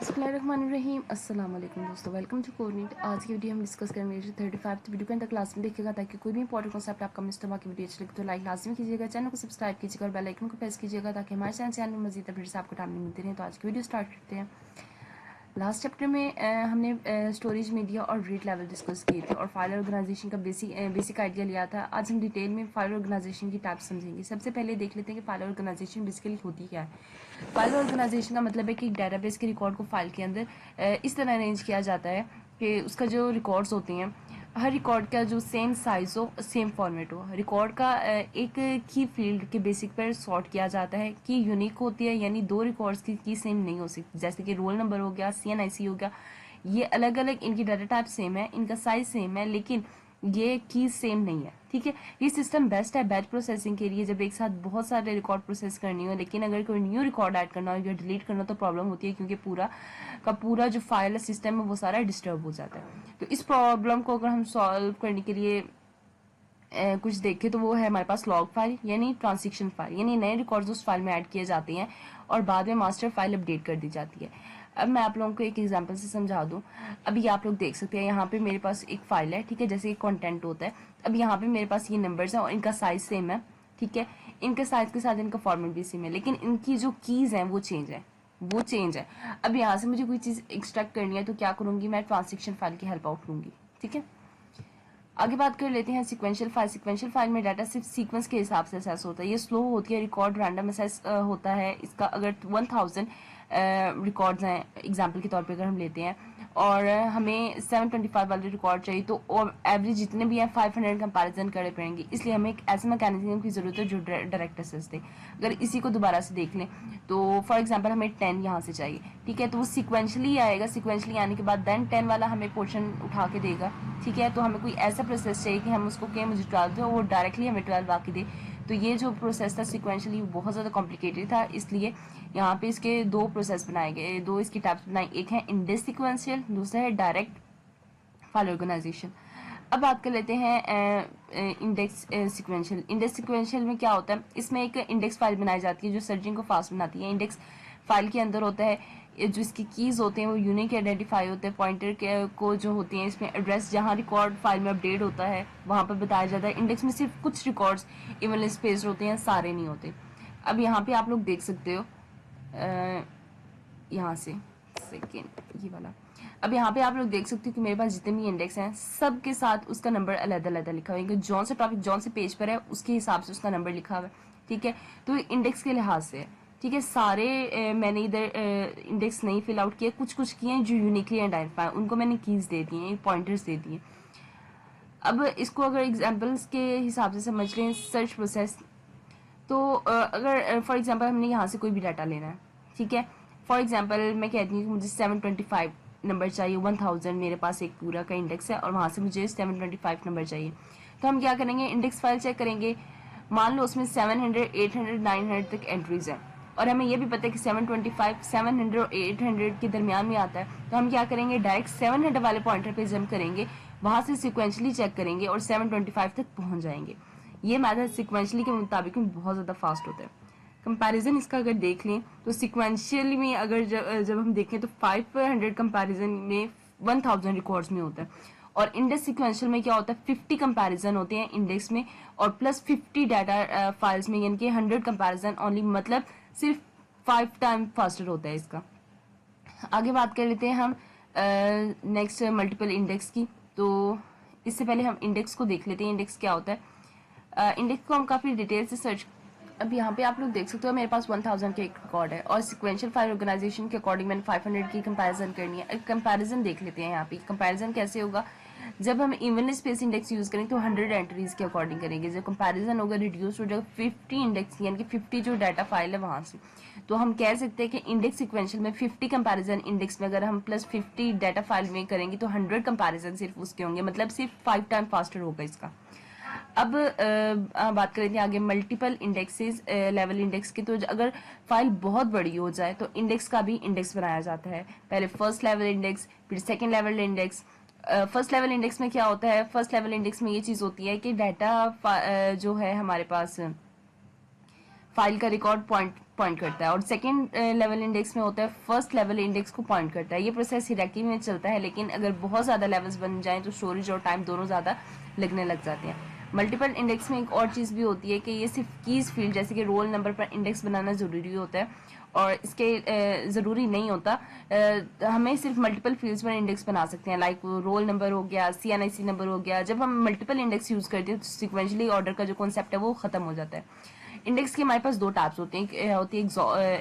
बिस्मिल्लाहिर्रहमानिर्रहीम। अस्सलाम वालेकुम दोस्तों, वेलकम टू कोर्निट। आज की वीडियो हम डिस्कस करेंगे 35। तो वीडियो के अंदर क्लास में देखिएगा ताकि कोई भी इंपॉर्टेंट कॉन्सेप्ट आपका मिस हो। बाकी वीडियो अच्छी लगे तो लाइक लाजमी कीजिएगा, चैनल को सब्सक्राइब कीजिएगा और बेल आइकन को प्रेस कीजिएगा ताकि हमारे चैनल में मजीद अपडेट्स से आपको टाइम मिलते रहें। तो आज की वीडियो स्टार्ट करते हैं। लास्ट चैप्टर में हमने स्टोरेज मीडिया और रीड लेवल डिस्कस किए थे और फाइल ऑर्गेनाइजेशन का बेसिक आइडिया लिया था। आज हम डिटेल में फाइल ऑर्गेनाइजेशन की टाइप समझेंगे। सबसे पहले देख लेते हैं कि फाइल ऑर्गेनाइजेशन बेसिकली होती क्या है। फाइल ऑर्गेनाइजेशन का मतलब है कि एक डेटाबेस के रिकॉर्ड को फाइल के अंदर इस तरह अरेंज किया जाता है कि उसका जो रिकॉर्ड्स होते हैं, हर रिकॉर्ड का जो सेम साइज हो, सेम फॉर्मेट हो। रिकॉर्ड का एक की फील्ड के बेसिक पर सॉर्ट किया जाता है कि यूनिक होती है, यानी दो रिकॉर्ड्स की सेम नहीं हो सकती। जैसे कि रोल नंबर हो गया, CNIC हो गया, ये अलग अलग, इनकी डाटा टाइप सेम है, इनका साइज सेम है, लेकिन ये की सेम नहीं है। ठीक है, ये सिस्टम बेस्ट है बैच प्रोसेसिंग के लिए, जब एक साथ बहुत सारे रिकॉर्ड प्रोसेस करनी हो। लेकिन अगर कोई न्यू रिकॉर्ड ऐड करना हो या डिलीट करना हो तो प्रॉब्लम होती है, क्योंकि पूरा का पूरा जो फाइल सिस्टम है वो सारा डिस्टर्ब हो जाता है। तो इस प्रॉब्लम को अगर हम सॉल्व करने के लिए कुछ देखें तो वो है हमारे पास लॉग फाइल, यानी ट्रांजैक्शन फाइल, यानी नए रिकॉर्ड्स उस फाइल में ऐड किए जाते हैं और बाद में मास्टर फाइल अपडेट कर दी जाती है। अब मैं आप लोगों को एक एग्जांपल से समझा दूं। अभी आप लोग देख सकते हैं यहाँ पे मेरे पास एक फाइल है, ठीक है, जैसे कंटेंट होता है। अब यहाँ पे मेरे पास ये नंबर्स हैं और इनका साइज सेम है, ठीक है, इनके साइज के साथ इनका फॉर्मेट भी सेम है, लेकिन इनकी जो कीज हैं वो चेंज है। अब यहाँ से मुझे कोई चीज एक्सट्रैक्ट करनी है तो क्या करूंगी, मैं ट्रांजैक्शन फाइल की हेल्प आउट लूंगी। ठीक है, आगे बात कर लेते हैं सिक्वेंशियल फाइल। सिक्वेंशियल फाइल में डाटा सिर्फ सीक्वेंस के हिसाब से असेस होता है, ये स्लो होती है, रिकॉर्ड रैंडम असेस होता है। इसका अगर 1000 रिकॉर्ड्स हैं एग्जांपल के तौर पे अगर हम लेते हैं और हमें 725 वाले रिकॉर्ड चाहिए, तो एवरेज जितने भी हैं 500 कंपैरिजन करने पड़ेंगे। इसलिए हमें एक ऐसे मैकेनिज्म की जरूरत है जो डायरेक्ट असेस दे। अगर इसी को दोबारा से देख लें तो फॉर एग्जाम्पल हमें 10 यहाँ से चाहिए, ठीक है, तो वो सिक्वेंशली आएगा। सिक्वेंशली आने के बाद देन 10 वाला हमें पोर्शन उठा के देगा। ठीक है, तो हमें कोई ऐसा प्रोसेस चाहिए कि हम उसको कहें मुझे 12 दो, वो डायरेक्टली हमें 12 आके दे। तो ये जो प्रोसेस था सिक्वेंशली बहुत ज़्यादा कॉम्प्लिकेटेड था, इसलिए यहाँ पे इसके दो प्रोसेस बनाए गए, दो इसकी टाइप्स बनाई। एक है इंडेक्स सिक्वेंशियल, दूसरा है डायरेक्ट फाइल ऑर्गेनाइजेशन। अब बात कर लेते हैं इंडेक्स सिक्वेंशियल। इंडेक्स सिक्वेंशियल में क्या होता है, इसमें एक इंडेक्स फाइल बनाई जाती है जो सर्चिंग को फास्ट बनाती है। इंडेक्स फाइल के अंदर होता है जो इसकी कीज होते हैं वो यूनिक आइडेंटिफाई होते हैं, पॉइंटर को जो होती हैं इसमें एड्रेस जहां रिकॉर्ड फाइल में अपडेट होता है वहां पर बताया जाता है। इंडेक्स में सिर्फ कुछ रिकॉर्ड्स इवनली स्पेस्ड होते हैं, सारे नहीं होते। अब यहाँ पे आप लोग देख सकते हो, यहाँ से सेकेंड ये वाला। अब यहाँ पे आप लोग देख सकते हो कि मेरे पास जितने भी इंडेक्स हैं सब के साथ उसका नंबर अलग अलग लिखा हुआ है। जौन से टॉपिक जौन से पेज पर है उसके हिसाब से उसका नंबर लिखा हुआ है। ठीक है, तो इंडेक्स के लिहाज से है। ठीक है, सारे मैंने इधर इंडेक्स नहीं फिल आउट किए, कुछ कुछ किए हैं जो यूनिकली आइडेंटिफाई, उनको मैंने कीज दे दी हैं, पॉइंटर्स दे दिए। अब इसको अगर एग्जाम्पल्स के हिसाब से समझ लें, सर्च प्रोसेस, तो अगर फॉर एग्जाम्पल हमने यहाँ से कोई भी डाटा लेना है, ठीक है, फॉर एग्जाम्पल मैं कहती हूँ कि मुझे 725 नंबर चाहिए, 1000 मेरे पास एक पूरा का इंडेक्स है और वहां से मुझे 725 नंबर चाहिए। तो हम क्या करेंगे, इंडेक्स फाइल चेक करेंगे। मान लो उसमें 700, 800, 900 तक एंट्रीज है और हमें यह भी पता है कि 725, 700 और 800 के दरमियान में आता है। तो हम क्या करेंगे, डायरेक्ट 700 वाले पॉइंटर पे जंप करेंगे, वहां से सिक्वेंशली चेक करेंगे और 725 तक पहुंच जाएंगे। ये मैथड सिक्वेंशली के मुताबिक में बहुत ज्यादा फास्ट होता है। कंपैरिजन इसका अगर देख लें तो सिक्वेंशियली में अगर जब हम देखें तो 500 कंपैरिजन में 1000 रिकॉर्ड्स में होता है और इंडेक्स सिक्वेंशियल में क्या होता है, 50 कंपैरिजन होते हैं इंडेक्स में और प्लस 50 डाटा फाइल्स में, यानी कि 100 कंपैरिजन ओनली, मतलब सिर्फ 5 टाइम फास्टर होता है इसका। आगे बात कर लेते हैं हम नेक्स्ट मल्टीपल इंडेक्स की। तो इससे पहले हम इंडेक्स को देख लेते हैं, इंडेक्स क्या होता है। इंडेक्स को हम काफी डिटेल से सर्च। अब यहाँ पे आप लोग देख सकते हो मेरे पास 1000 के एक रिकॉर्ड है और सिक्वेंशियल फाइल ऑर्गेनाइजेशन के अकॉर्डिंग मैंने 500 की कंपैरिजन करनी है। कंपैरिजन देख लेते हैं यहाँ पे। कंपैरिजन कैसे होगा, जब हम इवनली स्पेस इंडेक्स यूज करेंगे तो 100 एंट्रीज के अकॉर्डिंग करेंगे। जब कंपैरिजन होगा रिड्यूस हो जाएगा 50 इंडेक्स, यानी कि 50 जो डाटा फाइल है वहां से। तो हम कह सकते हैं कि इंडेक्स सिक्वेंशियल में 50 कंपैरिजन इंडेक्स में अगर हम प्लस 50 डाटा फाइल में करेंगे तो 100 कंपैरिजन सिर्फ उसके होंगे, मतलब सिर्फ 5 टाइम फास्टर होगा इसका। अब बात करेंगे आगे मल्टीपल इंडेक्सेस लेवल इंडेक्स की। तो अगर फाइल बहुत बड़ी हो जाए तो इंडेक्स का भी इंडेक्स बनाया जाता है। पहले फर्स्ट लेवल इंडेक्स, फिर second level index. First level index में क्या होता है, फर्स्ट लेवल इंडेक्स में ये चीज होती है कि डाटा जो है हमारे पास फाइल का रिकॉर्ड पॉइंट पॉइंट करता है, और सेकेंड लेवल इंडेक्स में होता है फर्स्ट लेवल इंडेक्स को पॉइंट करता है। ये प्रोसेस हिराकी में चलता है, लेकिन अगर बहुत ज़्यादा लेवल्स बन जाएं तो स्टोरेज और टाइम दोनों ज़्यादा लगने लग जाते हैं। मल्टीपल इंडेक्स में एक और चीज़ भी होती है कि ये सिर्फ कीज फील्ड जैसे कि रोल नंबर पर इंडेक्स बनाना ज़रूरी होता है, और इसके ज़रूरी नहीं होता। हमें सिर्फ मल्टीपल फील्ड्स पर इंडेक्स बना सकते हैं, लाइक रोल नंबर हो गया, CNIC नंबर हो गया। जब हम मल्टीपल इंडेक्स यूज़ करते हैं तो सिक्वेंशली ऑर्डर का जो कॉन्सेप्ट है वो ख़त्म हो जाता है। इंडेक्स के हमारे पास दो टाइप्स होते हैं, होती है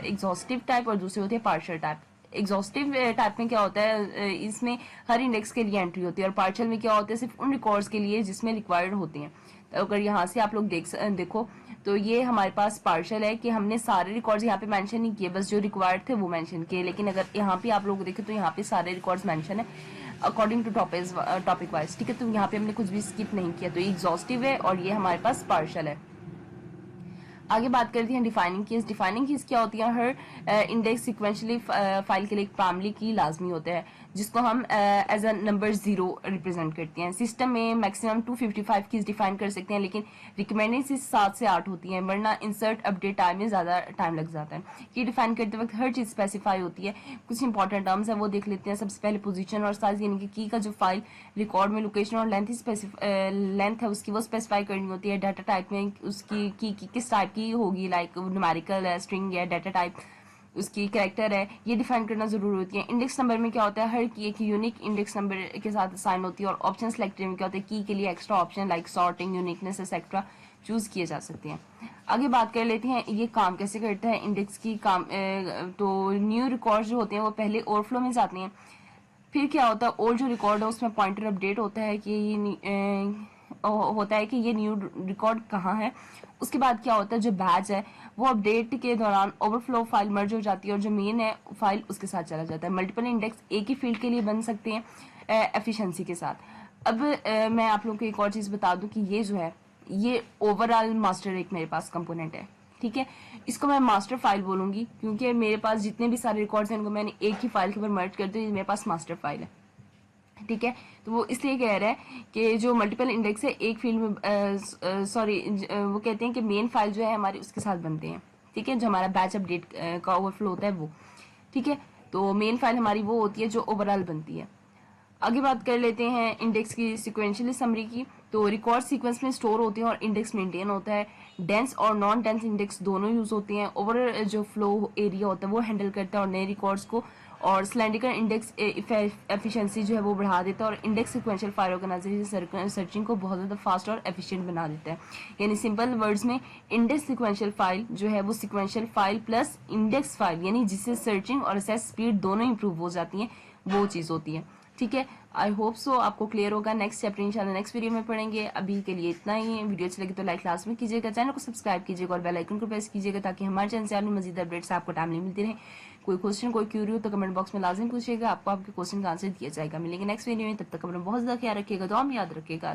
एग्जॉस्टिव टाइप और दूसरी होती है पार्शियल टाइप। एग्जॉस्टिव टाइप में क्या होता है, इसमें हर इंडेक्स के लिए एंट्री होती है, और पार्शियल में क्या होता है, सिर्फ उन रिकॉर्ड्स के लिए जिसमें रिक्वायर्ड होती हैं। तो अगर यहाँ से आप लोग देखो तो ये हमारे पास पार्शियल है कि हमने सारे रिकॉर्ड्स यहाँ पे मेंशन नहीं किए, बस जो रिक्वायर्ड थे वो मेंशन किए। लेकिन अगर यहाँ पे आप लोग देखें तो यहाँ पे सारे रिकॉर्ड्स मेंशन है अकॉर्डिंग टू टॉपिक वाइज, ठीक है। तो यहाँ पे हमने कुछ भी स्किप नहीं किया, तो ये एग्जॉस्टिव है और ये हमारे पास पार्शियल है। आगे बात करते हैं डिफाइनिंग कीज। डिफाइनिंग कीज क्या होती है, हर इंडेक्स सिक्वेंशली फाइल के लिए एक प्राइमरी की लाजमी होता है, जिसको हम एज अ नंबर 0 रिप्रेजेंट करते हैं। सिस्टम में मैक्सिमम 255 कीज डिफाइन कर सकते हैं, लेकिन रिकमेंडेड 7 से 8 होती हैं, वरना इंसर्ट अपडेट टाइम में ज़्यादा टाइम लग जाता है। की डिफाइन करते वक्त हर चीज़ स्पेसिफाई होती है। कुछ इंपॉर्टेंट टर्म्स है वो देख लेते हैं। सबसे पहले पोजीशन और साइज, यानी कि की का जो फाइल रिकॉर्ड में लोकेशन और लेंथ है उसकी वो स्पेसिफाई करनी होती है। डाटा टाइप में उसकी की किस टाइप की होगी, लाइक न्यूमेरिकल है, स्ट्रिंग है, डाटा टाइप उसकी कैरेक्टर है, ये डिफाइन करना जरूरी होती है। इंडेक्स नंबर में क्या होता है, हर की एक यूनिक इंडेक्स नंबर के साथ साइन होती है। और ऑप्शन सेलेक्टेड में क्या होता है, की के लिए extra option like sorting, uniqueness etcetera choose किए जा सकते हैं। आगे बात कर लेते हैं ये काम कैसे करता है इंडेक्स की काम। तो न्यू रिकॉर्ड जो होते हैं वो पहले ओवरफ्लो में जाते हैं, फिर क्या होता है ओल्ड जो रिकॉर्ड है उसमें पॉइंटर अपडेट होता है कि ये न्यू रिकॉर्ड कहाँ है। उसके बाद क्या होता है, जो बैच है वो अपडेट के दौरान ओवरफ्लो फाइल मर्ज हो जाती है और जो मेन है फाइल उसके साथ चला जाता है। मल्टीपल इंडेक्स एक ही फील्ड के लिए बन सकते हैं एफिशिएंसी के साथ। अब मैं आप लोगों को एक और चीज़ बता दूं कि ये जो है ये ओवरऑल मास्टर एक मेरे पास कंपोनेंट है, ठीक है। इसको मैं मास्टर फाइल बोलूंगी क्योंकि मेरे पास जितने भी सारे रिकॉर्ड्स हैं इनको मैंने एक ही फाइल के ऊपर मर्ज कर दिया, मेरे पास मास्टर फाइल है, ठीक है। तो वो इसलिए कह रहा है कि जो मल्टीपल इंडेक्स है एक फील्ड में वो कहते हैं कि मेन फाइल जो है हमारी उसके साथ बनते हैं, ठीक है, जो हमारा बैच अपडेट का ओवरफ्लो होता है वो, ठीक है। तो मेन फाइल हमारी वो होती है जो ओवरऑल बनती है। आगे बात कर लेते हैं इंडेक्स की सिक्वेंशियली समरी की। तो रिकॉर्ड सीक्वेंस में स्टोर होते हैं और इंडेक्स मेंटेन होता है। डेंस और नॉन डेंस इंडेक्स दोनों यूज होते हैं। ओवर जो फ्लो एरिया होता है वो हैंडल करता है और नए रिकॉर्ड्स को, और सिलेंड्रिकल इंडेक्स एफिशिएंसी जो है वो बढ़ा देता है, और index sequential file organization searching को बहुत ज़्यादा फास्ट और एफिशिएंट बना देता है। यानी सिंपल वर्ड्स में इंडेक्स सिक्वेंशियल फाइल जो है वो sequential file plus index file, यानी जिससे सर्चिंग और असेस स्पीड दोनों इंप्रूव हो जाती हैं, वो चीज़ होती है, ठीक है। आई होप सो आपको क्लियर होगा। नेक्स्ट चैप्टर इंशाल्लाह नेक्स्ट वीडियो में पढ़ेंगे। अभी के लिए इतना ही। वीडियो अच्छी लगी तो लाइक लाजमी कीजिएगा, चैनल को सब्सक्राइब कीजिएगा और बेल आइकन को प्रेस कीजिएगा ताकि हमारे चैनल से आने मजीद अपडेट्स आपको टाइमली मिलती रहे। कोई क्वेश्चन कोई क्यूरी हो तो कमेंट बॉक्स में लाजिम पूछिएगा, आपको आपके क्वेश्चन का आंसर दिया जाएगा। मिलेंगे नेक्स्ट वीडियो में, तब तक अपना बहुत ज़्यादा ख्याल रखिएगा, दुआ में याद रखिएगा।